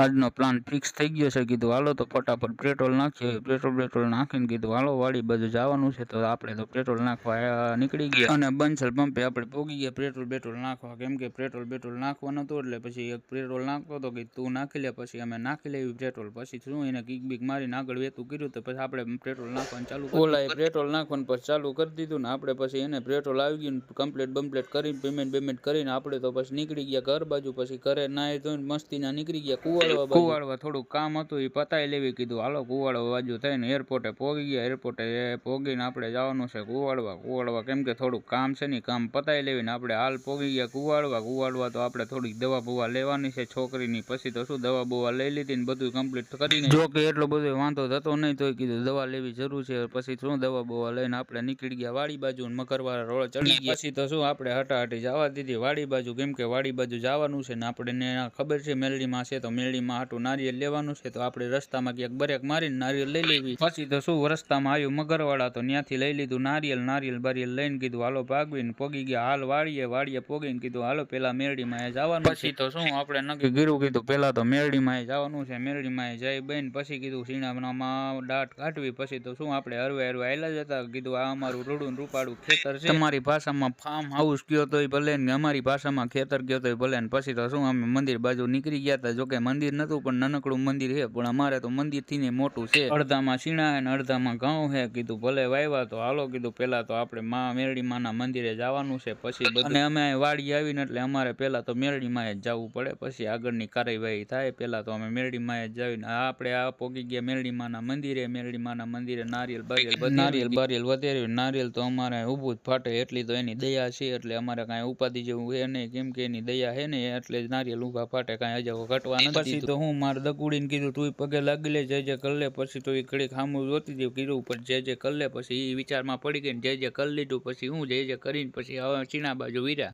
આજનો plan fix થઈ ગયો છે। કીધું હાલો તો ફટાફટ પેટ્રોલ નાખીએ। પેટ્રોલ નાખીને કીધું હાલો વાડી બાજુ જવાનું છે, તો આપણે તો પેટ્રોલ નાખવા નીકળી ગયા અને બંસલ પંપે આપણે પહોંચી ગયા પેટ્રોલ નાખવા। કેમ કે પેટ્રોલ નાખવાનું હતું, એટલે પછી એક પેટ્રોલ નાખતો હતો કે તું નાખી લે, પછી અમે નાખી લેવી પેટ્રોલ। પછી શું એને કિક બીક મારીને આગળ વેતું કર્યું, તો પછી આપણે પેટ્રોલ નાખવાનું ચાલુ કર્યું। ઓલાએ પેટ્રોલ નાખવાનું પછી ચાલુ કરી દીધું ને આપણે પછી એને પેટ્રોલ આવી ગયું કમ્પ્લીટ કરીને પેમેન્ટ કરીને આપણે તો પછી નીકળી ગયા ઘર બાજુ। પછી ઘરે નાહી ધોઈને મસ્તીના નીકળી ગયા કુવાડવા થોડુંક કામ હતું એ પતાવી લેવી। કીધું હાલો કુવાડવા બાજુ થઈને એરપોર્ટે પહોંચી ગયા। એરપોર્ટે પહોંચીને આપણે જવાનું છે કુવાડવા કેમ કે થોડુંક કામ છે ને કામ પતાવી લેવી ને આપણે હાલ પહોંચી ગયા કુવાડવા તો આપણે થોડીક દવા બવા લેવાની છે છોકરીની। પછી તો શું દવા બવા લઈ લીધી ને બધું કમ્પ્લીટ કરીને, જો કે એટલો બધો વાંધો થતો નહીં, તો કીધું દવા લેવી જરૂર છે। પછી શું દવા બવા લઈને આપણે નીકળી ગયા વાડી બાજુ મકરવાળા રોડ ચડી ગયા। પછી તો શું આપણે હટાહટી જવા દીધી વાડી બાજુ, કેમ કે વાડી બાજુ જવાનું છે ને આપણને ખબર છે મેલડીમાં છે, તો મેલડીમાં હાટું નારિયેલ લેવાનું છે, તો આપણે રસ્તામાં ક્યાંક બ્રેક મારીને નારિયેલ લઈ લેવી। પછી તો શું રસ્તામાં આવ્યું મગરવાળા, તો ત્યાંથી લઈ લીધું નારિયેલ બારિયેલ લઈને કીધું હાલો ભાગવીને પગી ગયા હાલ વાડીએ પોગીને કીધું હાલો પેલા મેરડીમાં જવાનું। પછી તો શું આપણે નક્કી કર્યું, કીધું પેલા તો મેરડીમાં જવાનું છે। મેરડીમાં જઈ બેન પછી કીધું સીણામાં દાંત કાઢવી। પછી તો શું આપણે હરવે આયલા જતા, કીધું આ અમારું રૂડું રૂપાડું ખેતર છે, તમારી ભાષામાં ફાર્મ હાઉસ કયો તોય ભલે ને અમારી ભાષામાં ખેતર કયો તોય ભલે ને। પછી તો શું અમે મંદિર બાજુ નીકળી ગયા હતા, જોકે મંદિર નતું પણ નાનકડું મંદિર છે, પણ અમારે તો મંદિર થી ને મોટું છે, અડધામાં સીણા હે ને અડધામાં ઘઉં છે। કીધું ભલે વાવ્યા તો હાલો, કીધું પેલા તો આપણે મેરડી માના મંદિરે જવાનું છે। પછી અને અમે વાડી આવીને એટલે અમારે પેલા તો મેરડી માં જ જવું પડે, પછી આગળની કાર્યવાહી થાય। પેલા તો અમે મેરડી માં જ જઈને આપણે આ પોગી ગયા મેરડી માના મંદિરે નારિયેલ બારિયેલ વધેર્યું। નારિયેલ તો અમારે ઊભું જ ફાટે એટલી તો એની દયા છે, એટલે અમારે કાંઈ ઉપાધિ જેવું હે નહીં, કેમ કે એની દયા હે ને એટલે જ નારિયેલ ઊભા ફાટે, કાંઈ અજાવો ઘટવા નથી। પછી તો હું મારે દકુડીને કીધું તું પગે લાગી લે જે કરી લે। પછી તો એ ઘડીક સામું જોતી હતી કીધું પણ જે કરી લે, પછી એ વિચારમાં પડી ગઈ ને જે કરી લીધું। પછી હું જે કરીને પછી હવે ચીણા બાજુ વીર્યા।